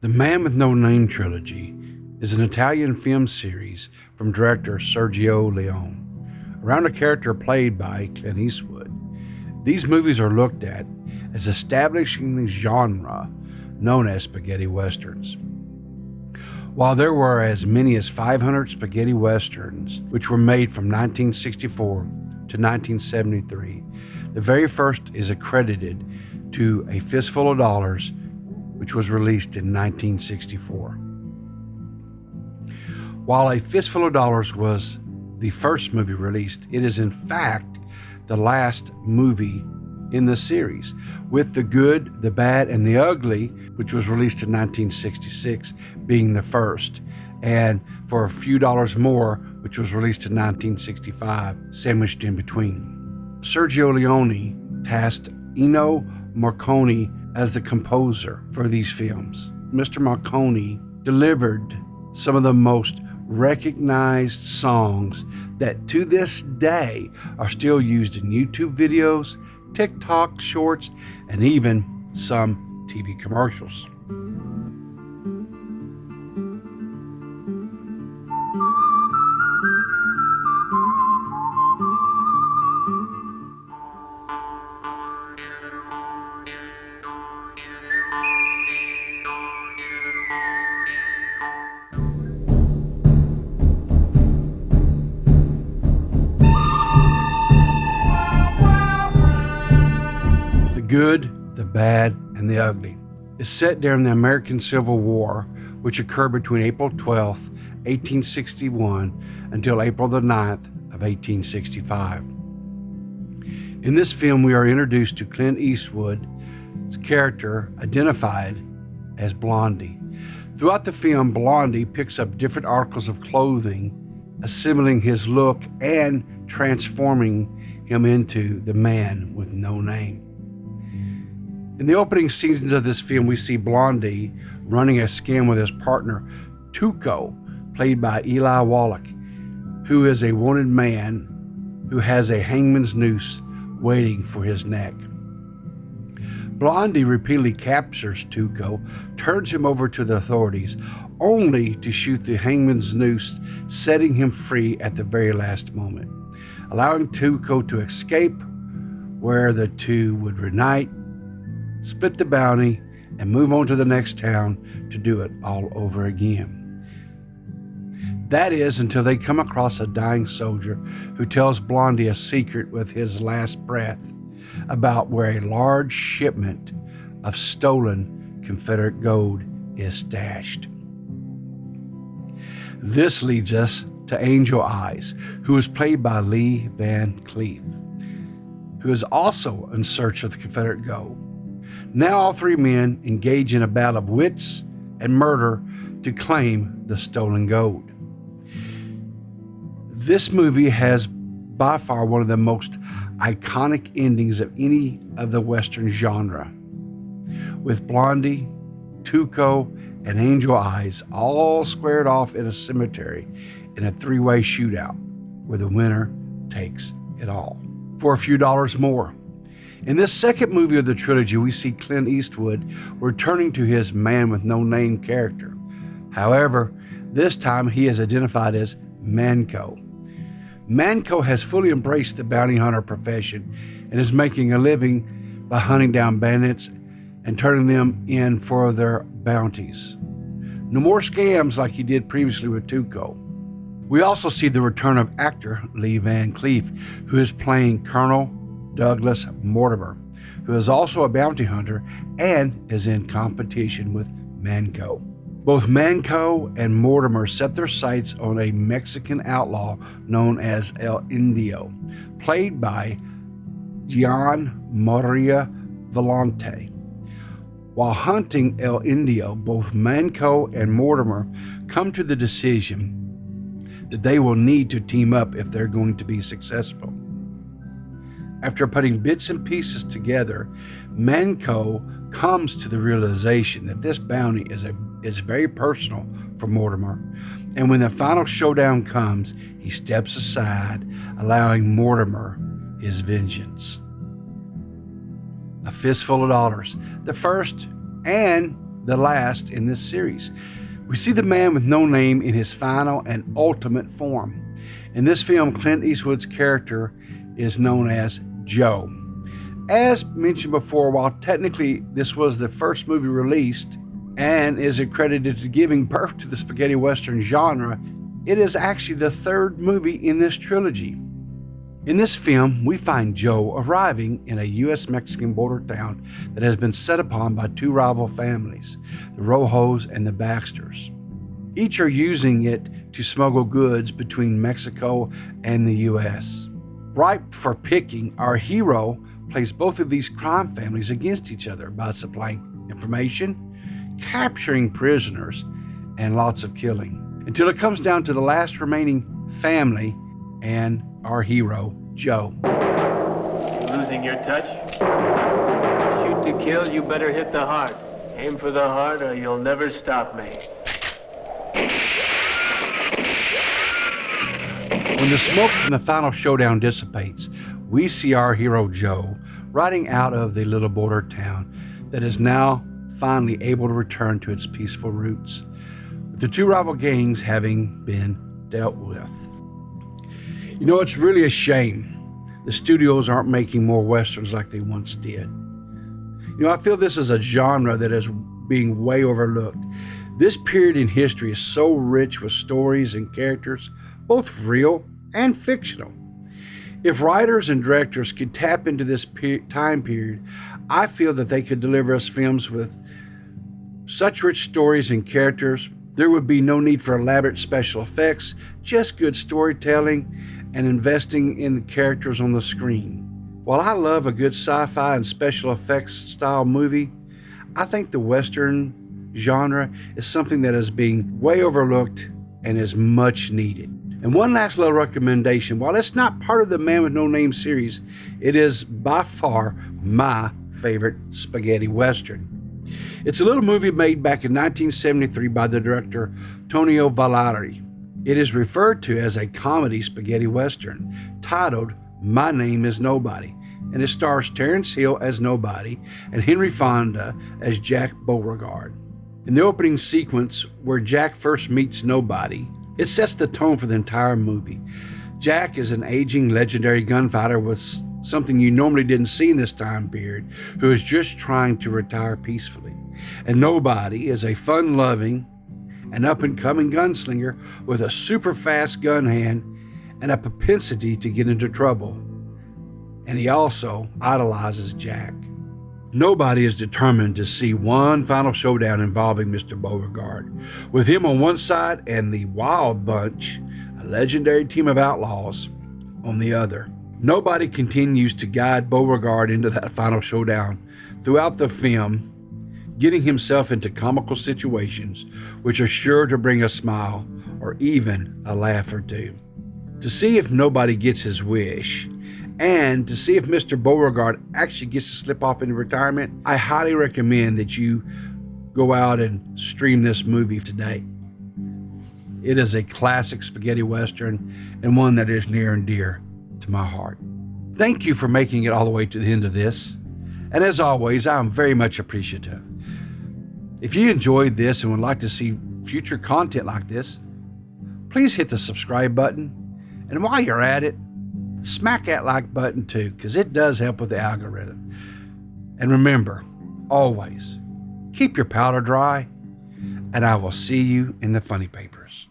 The Man with No Name trilogy is an Italian film series from director Sergio Leone, around a character played by Clint Eastwood. These movies are looked at as establishing the genre known as spaghetti westerns. While there were as many as 500 spaghetti westerns, which were made from 1964 to 1973, the very first is accredited to A Fistful of Dollars, which was released in 1964. While A Fistful of Dollars was the first movie released, it is in fact the last movie in the series, with The Good, the Bad, and the Ugly, which was released in 1966, being the first, and For a Few Dollars More, which was released in 1965, sandwiched in between. Sergio Leone tasked Ennio Morricone as the composer for these films. Mr. Morricone delivered some of the most recognized songs that to this day are still used in YouTube videos, TikTok shorts, and even some TV commercials. The Good, the Bad, and the Ugly is set during the American Civil War, which occurred between April 12, 1861 until April the 9th of 1865. In this film, we are introduced to Clint Eastwood's character identified as Blondie. Throughout the film, Blondie picks up different articles of clothing, assimilating his look and transforming him into the man with no name. In the opening scenes of this film, we see Blondie running a scam with his partner, Tuco, played by Eli Wallach, who is a wanted man who has a hangman's noose waiting for his neck. Blondie repeatedly captures Tuco, turns him over to the authorities, only to shoot the hangman's noose, setting him free at the very last moment, allowing Tuco to escape, where the two would reunite, split the bounty, and move on to the next town to do it all over again. That is, until they come across a dying soldier who tells Blondie a secret with his last breath about where a large shipment of stolen Confederate gold is stashed. This leads us to Angel Eyes, who is played by Lee Van Cleef, who is also in search of the Confederate gold. Now all three men engage in a battle of wits and murder to claim the stolen gold. This movie has by far one of the most iconic endings of any of the Western genre, with Blondie, Tuco, and Angel Eyes all squared off in a cemetery in a three-way shootout where the winner takes it all. For a few dollars more. In this second movie of the trilogy, we see Clint Eastwood returning to his Man with No Name character. However, this time he is identified as Manco. Manco has fully embraced the bounty hunter profession and is making a living by hunting down bandits and turning them in for their bounties. No more scams like he did previously with Tuco. We also see the return of actor Lee Van Cleef, who is playing Colonel Douglas Mortimer, who is also a bounty hunter and is in competition with Manco. Both Manco and Mortimer set their sights on a Mexican outlaw known as El Indio, played by Gian Maria Volante. While hunting El Indio, both Manco and Mortimer come to the decision that they will need to team up if they're going to be successful. After putting bits and pieces together, Manco comes to the realization that this bounty is very personal for Mortimer, and when the final showdown comes, he steps aside, allowing Mortimer his vengeance. A Fistful of Dollars, the first and the last in this series. We see the man with no name in his final and ultimate form. In this film, Clint Eastwood's character is known as Joe. As mentioned before, while technically this was the first movie released and is accredited to giving birth to the spaghetti western genre, it is actually the third movie in this trilogy. In this film, we find Joe arriving in a U.S.-Mexican border town that has been set upon by two rival families, the Rojos and the Baxters. Each are using it to smuggle goods between Mexico and the U.S. Ripe for picking, our hero plays both of these crime families against each other by supplying information, capturing prisoners, and lots of killing, until it comes down to the last remaining family and our hero, Joe. You losing your touch? Shoot to kill, you better hit the heart. Aim for the heart or you'll never stop me. When the smoke from the final showdown dissipates, we see our hero Joe riding out of the little border town that is now finally able to return to its peaceful roots, with the two rival gangs having been dealt with. You know, it's really a shame the studios aren't making more westerns like they once did. You know, I feel this is a genre that is being way overlooked. This period in history is so rich with stories and characters, both real and fictional. If writers and directors could tap into this time period, I feel that they could deliver us films with such rich stories and characters. There would be no need for elaborate special effects, just good storytelling and investing in the characters on the screen. While I love a good sci-fi and special effects style movie, I think the Western genre is something that is being way overlooked and is much needed. And one last little recommendation: while it's not part of the Man with No Name series, it is by far my favorite spaghetti western. It's a little movie made back in 1973 by the director Tonio Vallari. It is referred to as a comedy spaghetti western titled My Name is Nobody, and it stars Terence Hill as Nobody and Henry Fonda as Jack Beauregard. In the opening sequence, where Jack first meets Nobody, it sets the tone for the entire movie. Jack is an aging legendary gunfighter with something you normally didn't see in this time period, who is just trying to retire peacefully. And Nobody is a fun-loving and up-and-coming gunslinger with a super fast gun hand and a propensity to get into trouble. And he also idolizes Jack. Nobody is determined to see one final showdown involving Mr. Beauregard, with him on one side and the Wild Bunch, a legendary team of outlaws, on the other. Nobody continues to guide Beauregard into that final showdown throughout the film, getting himself into comical situations which are sure to bring a smile or even a laugh or two. To see if Nobody gets his wish, and to see if Mr. Beauregard actually gets to slip off into retirement, I highly recommend that you go out and stream this movie today. It is a classic spaghetti western and one that is near and dear to my heart. Thank you for making it all the way to the end of this. And as always, I am very much appreciative. If you enjoyed this and would like to see future content like this, please hit the subscribe button. And while you're at it, smack that like button too, because it does help with the algorithm. And remember, always keep your powder dry, and I will see you in the funny papers.